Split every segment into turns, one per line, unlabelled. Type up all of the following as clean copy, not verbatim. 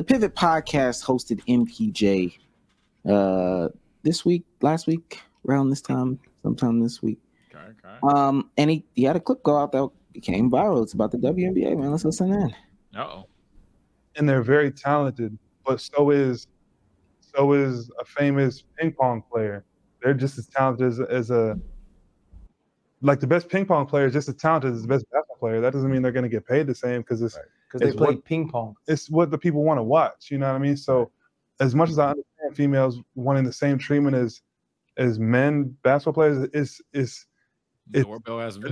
the Pivot Podcast hosted MPJ last week, around this time, sometime this week. Okay. And he had a clip go out that became viral. It's about the WNBA, man. Let's listen in.
Uh-oh.
And they're very talented, but so is a famous ping pong player. They're just as talented as the best ping pong player is just as talented as the best basketball player. That doesn't mean they're going to get paid the same because
they play ping pong.
It's what the people want to watch. You know what I mean? So as much as I understand females wanting the same treatment as men basketball players, it's a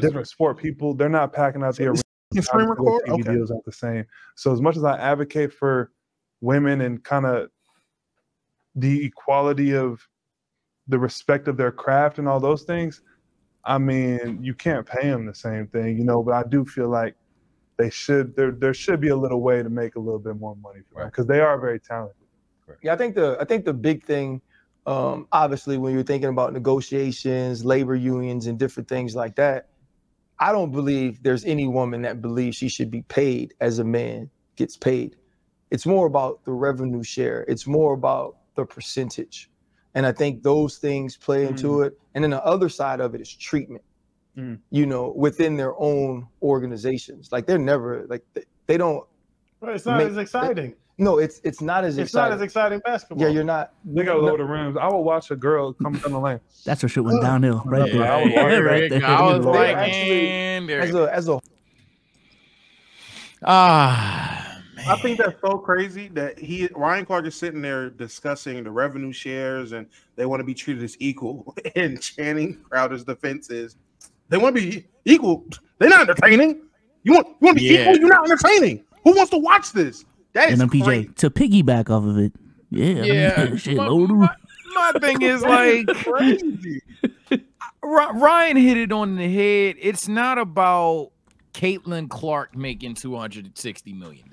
different sport. People, they're not packing out the arena. TV deals aren't the same. So as much as I advocate for women and kind of the equality of the respect of their craft and all those things, I mean, you can't pay them the same thing, you know, but I do feel like there should be a little way to make a little bit more money for them because they are very talented.
Yeah, I think the big thing, obviously, when you're thinking about negotiations, labor unions, and different things like that, I don't believe there's any woman that believes she should be paid as a man gets paid. It's more about the revenue share. It's more about the percentage. And I think those things play into it. And then the other side of it is treatment, you know, within their own organizations. Like they're never like they don't.
Well, it's not as exciting.
No, it's not as exciting.
It's not as exciting basketball.
Yeah, you're not.
They got to lower the rims. I will watch a girl come down the lane.
That's her shit went downhill right there.
Right there. I was like,
I think that's so crazy that Ryan Clark is sitting there discussing the revenue shares and they want to be treated as equal. And Channing Crowder's defense is they want to be equal. They're not entertaining. You want to be equal? You're not entertaining. Who wants to watch this? That is
MPJ
crazy.
To piggyback off of it. Yeah.
My thing is like crazy. Ryan hit it on the head. It's not about Caitlin Clark making $260 million.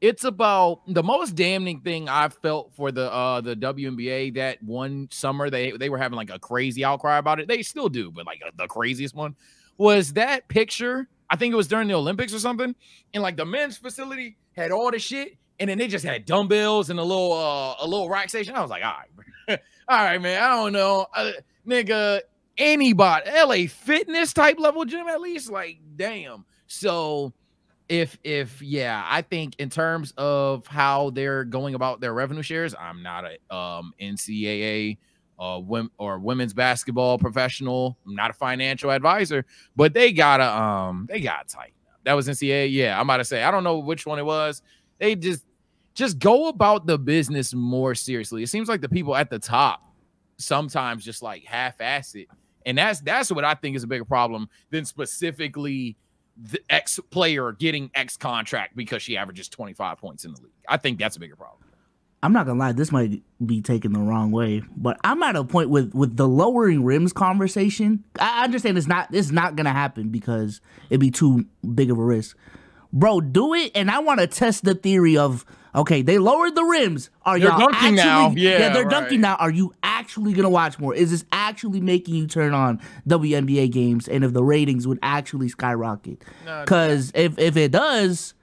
It's about the most damning thing I've felt for the WNBA that one summer they were having like a crazy outcry about it. They still do, but like the craziest one was that picture. I think it was during the Olympics or something. And like the men's facility had all the shit, and then they just had dumbbells and a little rack station. I was like, all right, man. I don't know, nigga. Anybody, LA Fitness type level gym at least, like damn. So if I think in terms of how they're going about their revenue shares, I'm not a NCAA women's basketball professional. I'm not a financial advisor, but they gotta tighten up. That was NCAA. Yeah, I'm about to say I don't know which one it was. They just go about the business more seriously. It seems like the people at the top sometimes just like half-ass it. And that's what I think is a bigger problem than specifically the X player getting X contract because she averages 25 points in the league. I think that's a bigger problem.
I'm not gonna lie, this might be taken the wrong way, but I'm at a point with the lowering rims conversation. I understand it's not gonna happen because it'd be too big of a risk. Bro, do it, and I want to test the theory of, okay, they lowered the rims. Are
they're
y'all
dunking
actually,
now?
They're dunking now. Are you actually gonna watch more? Is this actually making you turn on WNBA games? And if the ratings would actually skyrocket? Because if it does,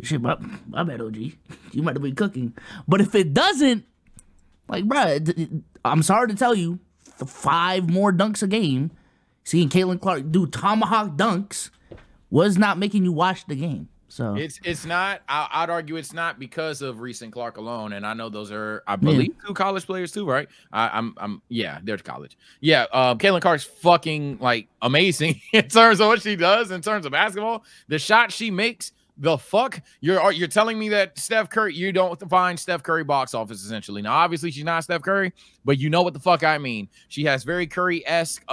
shit, my bad, OG. You might have been cooking. But if it doesn't, like, bro, I'm sorry to tell you, 5 more dunks a game, seeing Caitlin Clark do tomahawk dunks was not making you watch the game. So
it's not. I'd argue it's not because of Reese and Clark alone. And I know those are, I believe, 2 college players too, right? Yeah, they're college. Yeah, Caitlin Clark's fucking like amazing in terms of what she does in terms of basketball. The shot she makes. The fuck? You're telling me that Steph Curry, you don't find Steph Curry box office essentially. Now, obviously, she's not Steph Curry, but you know what the fuck I mean. She has very Curry-esque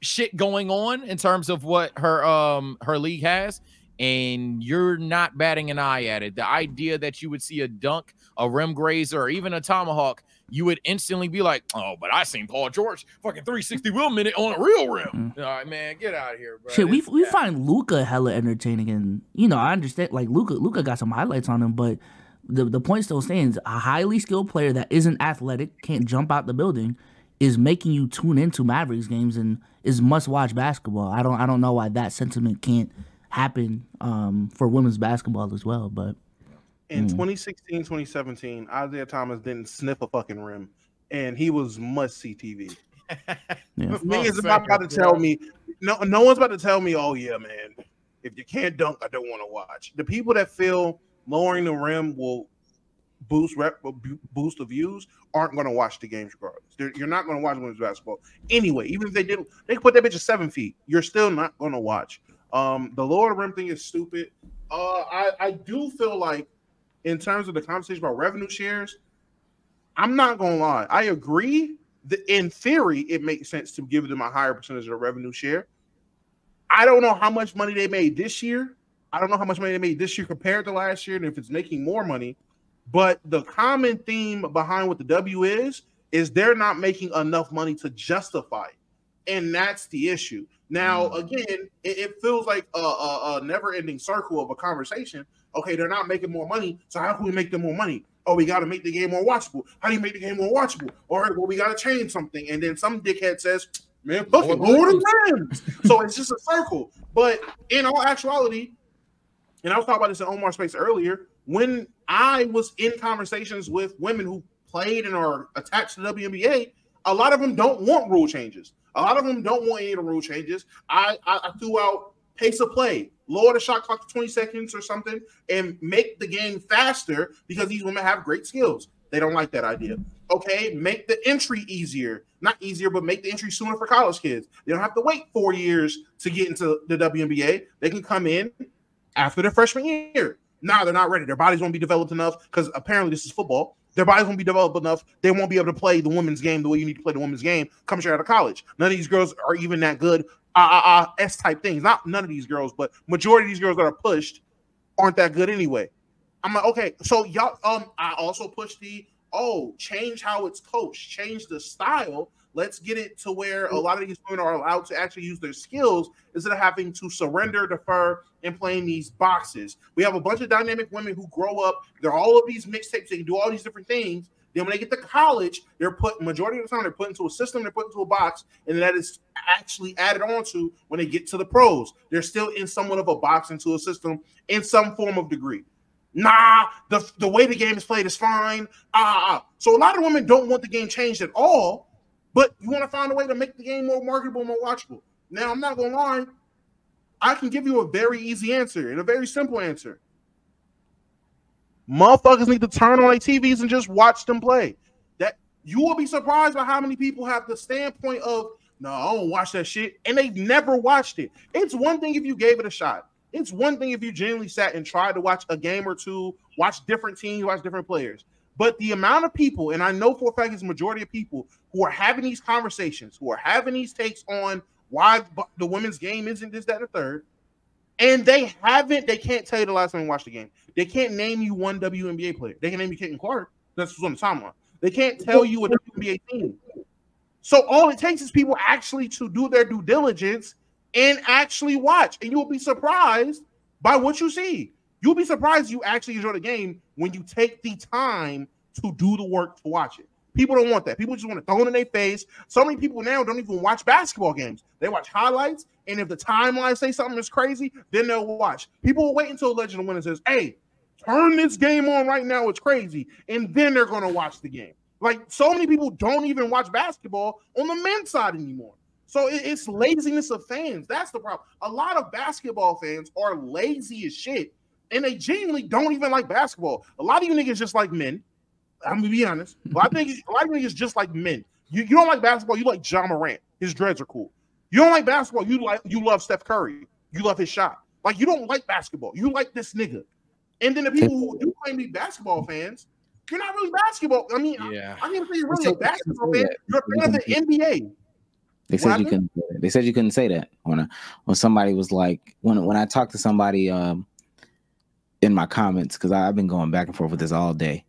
shit going on in terms of what her league has, and you're not batting an eye at it. The idea that you would see a dunk, a rim grazer, or even a tomahawk, you would instantly be like, oh, but I seen Paul George fucking 360 wheel minute on a real rim. All right, man, get out of here, bro.
Shit, we find Luka hella entertaining, and you know, I understand like Luka got some highlights on him, but the point still stands. A highly skilled player that isn't athletic, can't jump out the building, is making you tune into Mavericks games and is must watch basketball. I don't know why that sentiment can't happen for women's basketball as well, but
In 2016, 2017, Isaiah Thomas didn't sniff a fucking rim, and he was must-see TV. Niggas about to tell me, no one's about to tell me, oh yeah, man, if you can't dunk, I don't want to watch. The people that feel lowering the rim will boost the views aren't going to watch the games regardless. You're not going to watch women's basketball anyway. Even if they did, they put that bitch at 7 feet. You're still not going to watch. The lower rim thing is stupid. I do feel like, in terms of the conversation about revenue shares, I'm not going to lie. I agree that in theory, it makes sense to give them a higher percentage of the revenue share. I don't know how much money they made this year. I don't know how much money they made this year compared to last year, and if it's making more money. But the common theme behind what the W is they're not making enough money to justify it. And that's the issue. Now, again, it feels like a never-ending circle of a conversation. Okay, they're not making more money, so how can we make them more money? Oh, we got to make the game more watchable. How do you make the game more watchable? All right, well, we got to change something. And then some dickhead says, man, fuck it, lower the rims. So it's just a circle. But in all actuality, and I was talking about this in Omar's space earlier, when I was in conversations with women who played and are attached to the WNBA, a lot of them don't want rule changes. A lot of them don't want any of the rule changes. I threw out pace of play, lower the shot clock to 20 seconds or something, and make the game faster because these women have great skills. They don't like that idea. Okay, make the entry easier. Not easier, but make the entry sooner for college kids. They don't have to wait 4 years to get into the WNBA. They can come in after their freshman year. Now they're not ready. Their bodies won't be developed enough because apparently this is football. Their bodies won't be developed enough. They won't be able to play the women's game the way you need to play the women's game coming straight out of college. None of these girls are even that good. S-type things. Not none of these girls, but majority of these girls that are pushed aren't that good anyway. I'm like, okay, so y'all, I also pushed change how it's coached, change the style. Let's get it to where a lot of these women are allowed to actually use their skills instead of having to surrender, defer, and play in these boxes. We have a bunch of dynamic women who grow up. They're all of these mixtapes. They can do all these different things. Then when they get to college, they're put, majority of the time, they're put into a system, they're put into a box, and that is actually added on to when they get to the pros. They're still in somewhat of a box into a system in some form of degree. Nah, the way the game is played is fine. So a lot of women don't want the game changed at all, but you want to find a way to make the game more marketable, more watchable. Now, I'm not going to lie. I can give you a very easy answer and a very simple answer. Motherfuckers need to turn on their TVs and just watch them play. That you will be surprised by how many people have the standpoint of, no, I don't watch that shit, and they've never watched it. It's one thing if you gave it a shot. It's one thing if you genuinely sat and tried to watch a game or two, watch different teams, watch different players. But the amount of people, and I know for a fact it's the majority of people who are having these conversations, who are having these takes on why the women's game isn't this, that, and the third, and they can't tell you the last time they watched the game. They can't name you one WNBA player. They can name you Caitlin Clark. That's what's on the timeline. They can't tell you a WNBA team. So all it takes is people actually to do their due diligence and actually watch, and you'll be surprised by what you see. You'll be surprised you actually enjoy the game when you take the time to do the work to watch it. People don't want that. People just want to throw it in their face. So many people now don't even watch basketball games. They watch highlights, and if the timeline say something is crazy, then they'll watch. People will wait until a legend of winner says, hey, turn this game on right now, it's crazy, and then they're going to watch the game. Like, so many people don't even watch basketball on the men's side anymore. So it's laziness of fans. That's the problem. A lot of basketball fans are lazy as shit, and they genuinely don't even like basketball. A lot of you niggas just like men. I'm gonna be honest. A lot of niggas just like men. You don't like basketball. You like Ja Morant. His dreads are cool. You don't like basketball. You love Steph Curry. You love his shot. Like, you don't like basketball. You like this nigga. And then the people who do claim to be basketball fans, you're not really basketball. I mean, yeah. I can't say you're really a basketball fan. You're a fan of the NBA.
They said you couldn't. They said you couldn't say that when somebody was like, when I talked to somebody in my comments, because I've been going back and forth with this all day.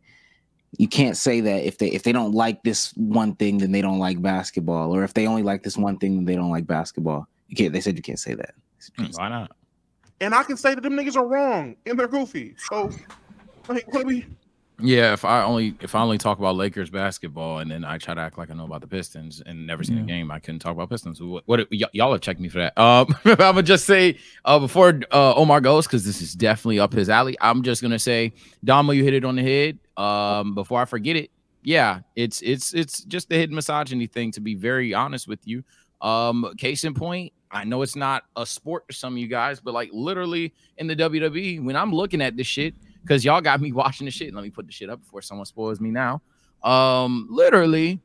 You can't say that if they don't like this one thing, then they don't like basketball, or if they only like this one thing, then they don't like basketball. You can't. They said you can't say that.
Why not?
And I can say that them niggas are wrong and they're goofy. So, like, what do we?
Yeah, if I only talk about Lakers basketball and then I try to act like I know about the Pistons and never seen a game, I couldn't talk about Pistons. What y'all have checked me for that. I'm gonna just say before Omar goes, because this is definitely up his alley. I'm just gonna say, Damo, you hit it on the head. Before I forget it, yeah, it's just the hidden misogyny thing. To be very honest with you, case in point, I know it's not a sport for some of you guys, but like literally in the WWE, when I'm looking at this shit. Because y'all got me watching the shit. Let me put the shit up before someone spoils me now. Literally,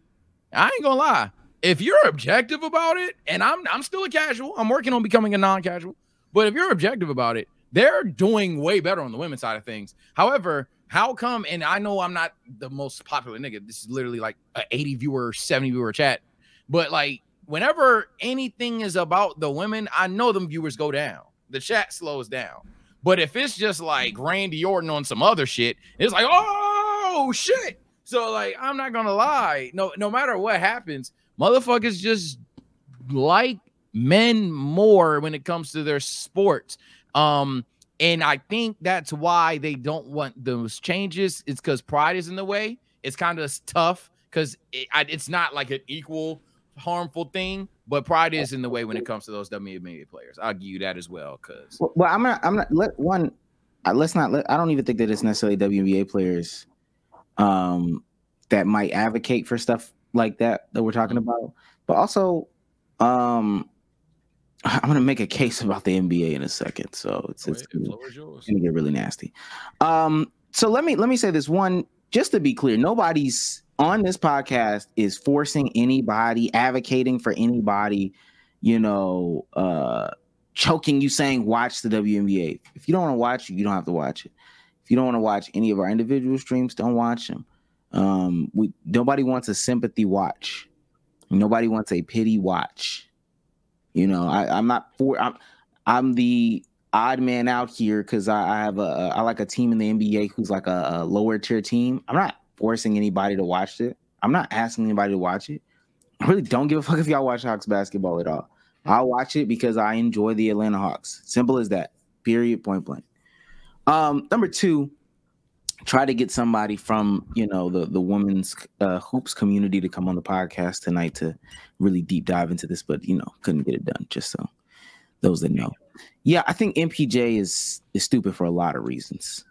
I ain't gonna lie. If you're objective about it, and I'm still a casual, I'm working on becoming a non-casual. But if you're objective about it, they're doing way better on the women's side of things. However, how come? And I know I'm not the most popular nigga. This is literally like an 80 viewer, 70 viewer chat. But like, whenever anything is about the women, I know them viewers go down. The chat slows down. But if it's just like Randy Orton on some other shit, it's like, oh shit. So like, I'm not gonna lie. No matter what happens, motherfuckers just like men more when it comes to their sports. And I think that's why they don't want those changes. It's because pride is in the way. It's kind of tough because it's not like an equal harmful thing, but pride is in the way when it comes to those WNBA players. I'll give you that as well. Cause
well, let's not I don't even think that it's necessarily WNBA players that might advocate for stuff like that we're talking about, but also I'm gonna make a case about the NBA in a second, so it's gonna get really nasty. So let me say this one, just to be clear, nobody's on this podcast is forcing anybody, advocating for anybody, choking you, saying watch the WNBA. If you don't want to watch it, you don't have to watch it. If you don't want to watch any of our individual streams, don't watch them. Nobody wants a sympathy watch. Nobody wants a pity watch. I'm not for. I'm the odd man out here because I have I like a team in the NBA who's like a lower tier team. I'm not forcing anybody to watch it. I'm not asking anybody to watch it. I really don't give a fuck if y'all watch Hawks basketball at all. I'll watch it because I enjoy the Atlanta Hawks. Simple as that. Period. Point blank. Number two, try to get somebody from the women's hoops community to come on the podcast tonight to really deep dive into this, but couldn't get it done. Just so those that know. Yeah, I think MPJ is stupid for a lot of reasons.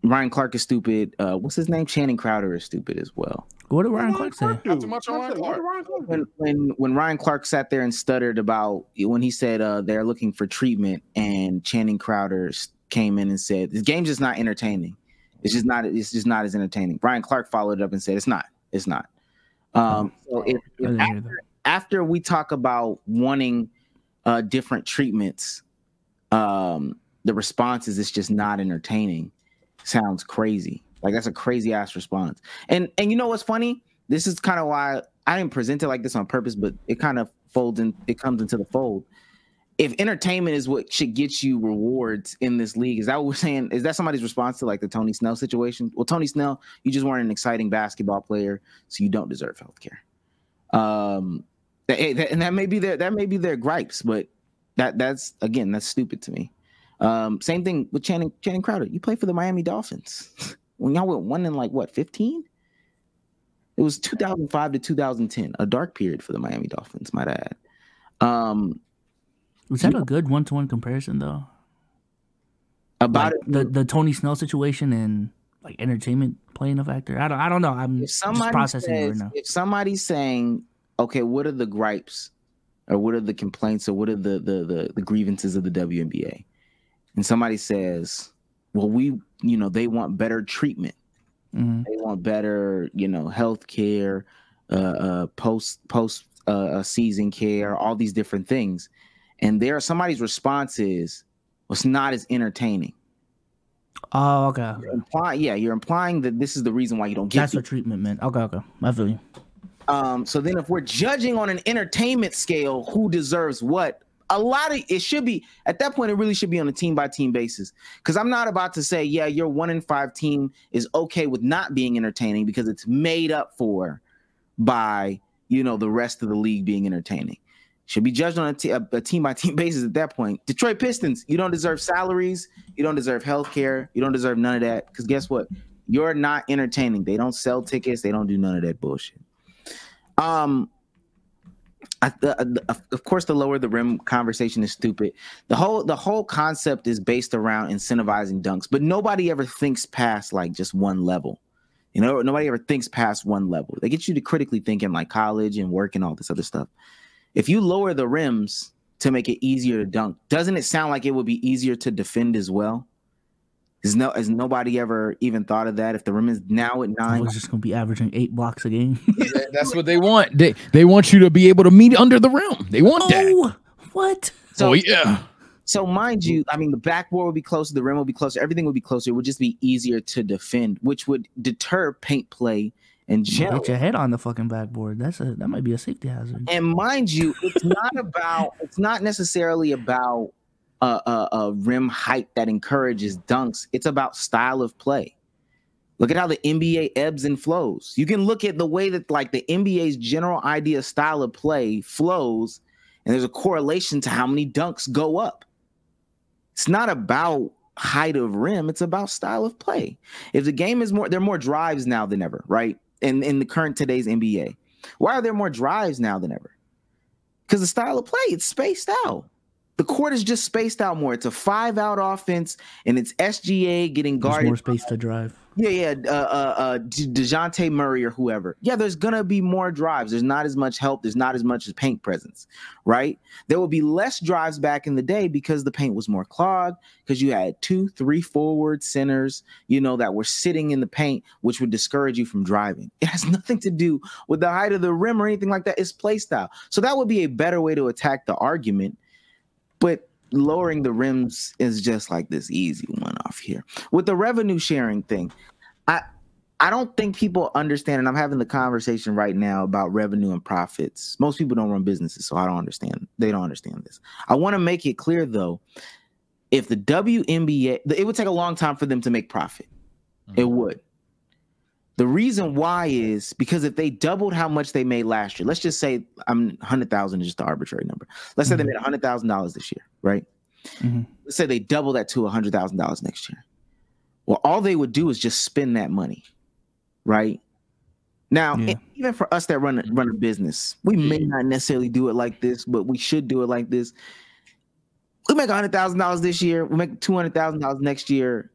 Ryan Clark is stupid. What's his name? Channing Crowder is stupid as well.
What did Ryan Clark say?
Not too much on Ryan Clark.
When Ryan Clark sat there and stuttered about when he said they're looking for treatment, and Channing Crowder came in and said this game's just not entertaining. It's just not as entertaining. Ryan Clark followed it up and said it's not. So after we talk about wanting different treatments, the response is it's just not entertaining. Sounds crazy. Like that's a crazy ass response. And you know what's funny? This is kind of why I didn't present it like this on purpose, but it kind of folds in. It comes into the fold. If entertainment is what should get you rewards in this league, is that what we're saying? Is that somebody's response to like the Tony Snell situation? Well, Tony Snell, you just weren't an exciting basketball player, so you don't deserve healthcare. And that may be their gripes, but that's stupid to me. Same thing with Channing Crowder. You play for the Miami Dolphins. When y'all went 1 in 15? It was 2005 to 2010, a dark period for the Miami Dolphins, might I add.
Was that a good one-to-one comparison though?
About
the Tony Snell situation and like entertainment playing a factor? I don't know. I'm just processing it right now.
If somebody's saying, okay, what are the gripes or what are the complaints or what are the grievances of the WNBA? And somebody says, well, they want better treatment. Mm-hmm. They want better, health care, post season care, all these different things. And somebody's response is, well, it's not as entertaining.
Oh, okay.
You're implying that this is the reason why you don't get
that's what treatment meant. Okay. I feel you.
So then if we're judging on an entertainment scale, who deserves what? It should be at that point. It really should be on a team by team basis. Because I'm not about to say, yeah, your 1 in 5 team is okay with not being entertaining because it's made up for by the rest of the league being entertaining. Should be judged on a team-by-team basis at that point. Detroit Pistons, you don't deserve salaries. You don't deserve health care. You don't deserve none of that. Because guess what? You're not entertaining. They don't sell tickets. They don't do none of that bullshit. Of course, the lower the rim conversation is stupid. The whole concept is based around incentivizing dunks, but nobody ever thinks past like just one level. You know, nobody ever thinks past one level. They get you to critically think in like college and work and all this other stuff. If you lower the rims to make it easier to dunk, doesn't it sound like it would be easier to defend as well? Has nobody ever even thought of that? If the rim is now at 9,
I was just gonna be averaging 8 blocks a game.
That's what they want. They want you to be able to meet under the rim. They want that.
What?
So yeah.
So mind you, I mean, the backboard would be closer, the rim would be closer, everything would be closer. It would just be easier to defend, which would deter paint play in general.
Hit your head on the fucking backboard. That might be a safety hazard.
And mind you, it's not necessarily about a rim height that encourages dunks. It's about style of play. Look at how the NBA ebbs and flows. You can look at the way that like the NBA's general idea style of play flows, and there's a correlation to how many dunks go up. It's not about height of rim. It's about style of play. If the game is there are more drives now than ever, right? In the current today's NBA. Why are there more drives now than ever? Because the style of play, it's spaced out. The court is just spaced out more. It's a 5-out offense, and it's SGA getting guarded.
There's more space to drive.
Yeah. DeJounte Murray or whoever. Yeah, there's going to be more drives. There's not as much help. There's not as much as paint presence, right? There will be less drives back in the day because the paint was more clogged, because you had 2, 3 forward centers, you know, that were sitting in the paint, which would discourage you from driving. It has nothing to do with the height of the rim or anything like that. It's play style. So that would be a better way to attack the argument. But lowering the rims is just like this easy one off here. With the revenue sharing thing, I don't think people understand, and I'm having the conversation right now about revenue and profits. Most people don't run businesses, so I don't understand. They don't understand this. I want to make it clear, though, if the WNBA, it would take a long time for them to make profit. It would. The reason why is because if they doubled how much they made last year, let's just say 100,000 is just an arbitrary number. Let's say they made $100,000 this year, right? Let's say they double that to $100,000 next year. Well, all they would do is just spend that money, right? Now, even for us that run a business, we may not necessarily do it like this, but we should do it like this. We make $100,000 this year. We make $200,000 next year.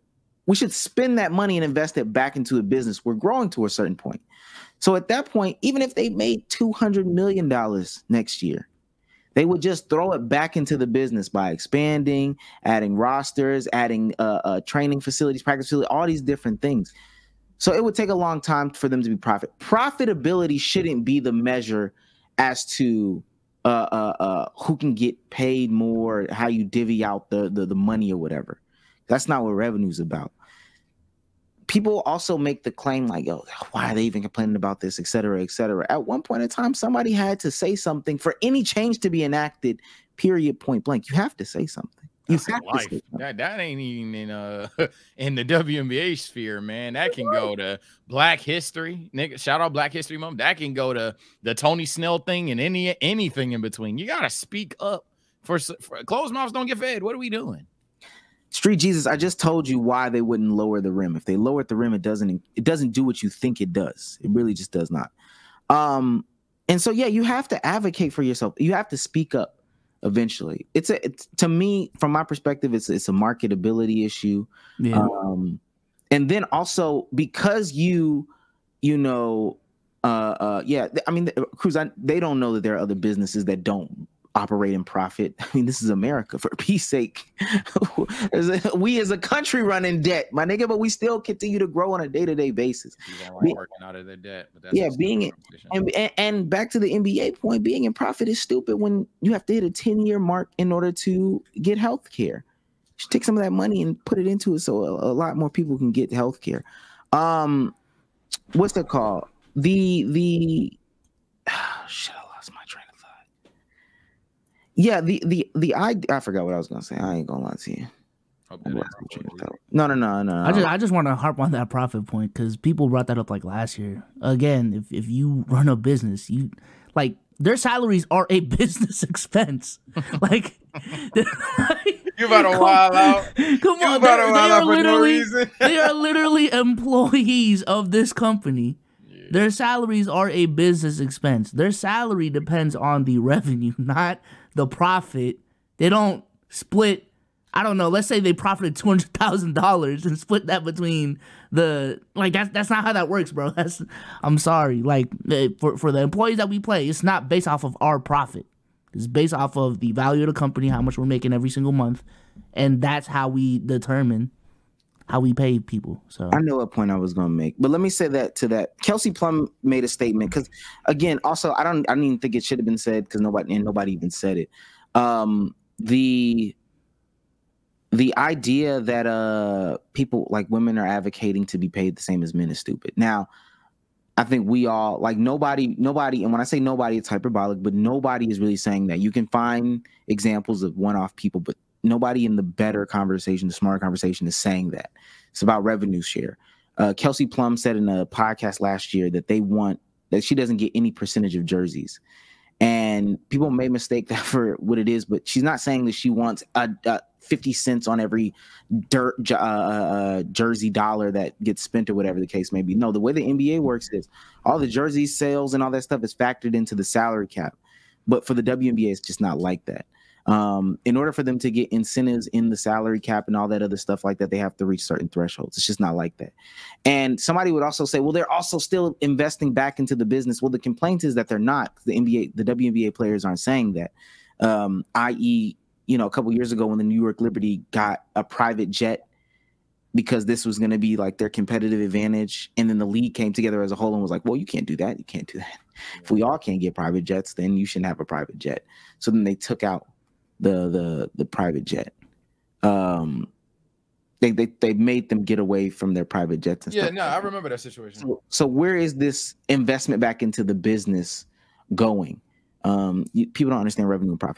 We should spend that money and invest it back into a business. We're growing to a certain point. So at that point, even if they made $200 million next year, they would just throw it back into the business by expanding, adding rosters, adding training facilities, practice facilities, all these different things. So it would take a long time for them to be profitability shouldn't be the measure as to who can get paid more, how you divvy out the money or whatever. That's not what revenue is about. People also make the claim like, yo, why are they even complaining about this, et cetera, et cetera. At one point in time, somebody had to say something for any change to be enacted, period, point blank. You have to say something. You have to say something.
That ain't even in the WNBA sphere, man. That can go to Black History. Nigga, shout out Black History Month. That can go to the Tony Snell thing and anything in between. You got to speak up. For closed mouths don't get fed. What are we doing?
Street Jesus, I just told you why they wouldn't lower the rim. If they lowered the rim, it doesn't do what you think it does. It really just does not. And so, yeah, you have to advocate for yourself. You have to speak up eventually. It's to me, from my perspective, it's a marketability issue. Yeah. And then also because I mean, Cruz, they don't know that there are other businesses that don't operate in profit. I mean, this is America, for peace sake. We as a country run in debt, my nigga, but we still continue to grow on a day-to-day basis.
Working out of their debt, but that's
and back to the NBA point, being in profit is stupid when you have to hit a 10-year mark in order to get health care. You should take some of that money and put it into it so a lot more people can get health care. What's it called? Shit, I lost my train of thought. Yeah, I forgot what I was gonna say. I ain't gonna lie to you. No.
I just want to harp on that profit point because people brought that up like last year. Again, if you run a business, you like Their salaries are a business expense. Like,
you about to wild out.
Come on, they are literally employees of this company. Yeah. Their salaries are a business expense. Their salary depends on the revenue, not the profit. They don't split. I don't know. Let's say they profited $200,000 and split that between the That's not how that works, bro. I'm sorry. Like for the employees that we play, it's not based off of our profit. It's based off of the value of the company, how much we're making every single month, and that's how we determine how we pay people. So
I know what point I was going to make, but let me say that to that. Kelsey Plum made a statement because, again, also I don't even think it should have been said because nobody even said it. The idea that people like women are advocating to be paid the same as men is stupid. Now, I think we all nobody, and when I say nobody, it's hyperbolic, but nobody is really saying that. You can find examples of one-off people, but nobody in the better conversation, the smarter conversation is saying that. It's about revenue share. Kelsey Plum said in a podcast last year that she doesn't get any percentage of jerseys. And people may mistake that for what it is, but she's not saying that she wants 50 cents on every jersey dollar that gets spent or whatever the case may be. No, the way the NBA works is all the jersey sales and all that stuff is factored into the salary cap. But for the WNBA, it's just not like that. In order for them to get incentives in the salary cap and all that other stuff like that, they have to reach certain thresholds. It's just not like that. And somebody would also say, well, they're also still investing back into the business. Well, the complaint is that they're not. The WNBA players aren't saying that. I.e., a couple years ago when the New York Liberty got a private jet because this was going to be like their competitive advantage. And then the league came together as a whole and was like, well, you can't do that. You can't do that. If we all can't get private jets, then you shouldn't have a private jet. So then they took out the private jet. They made them get away from their private jets and stuff.
Yeah, no, I remember that situation.
So where is this investment back into the business going? People don't understand revenue and profit.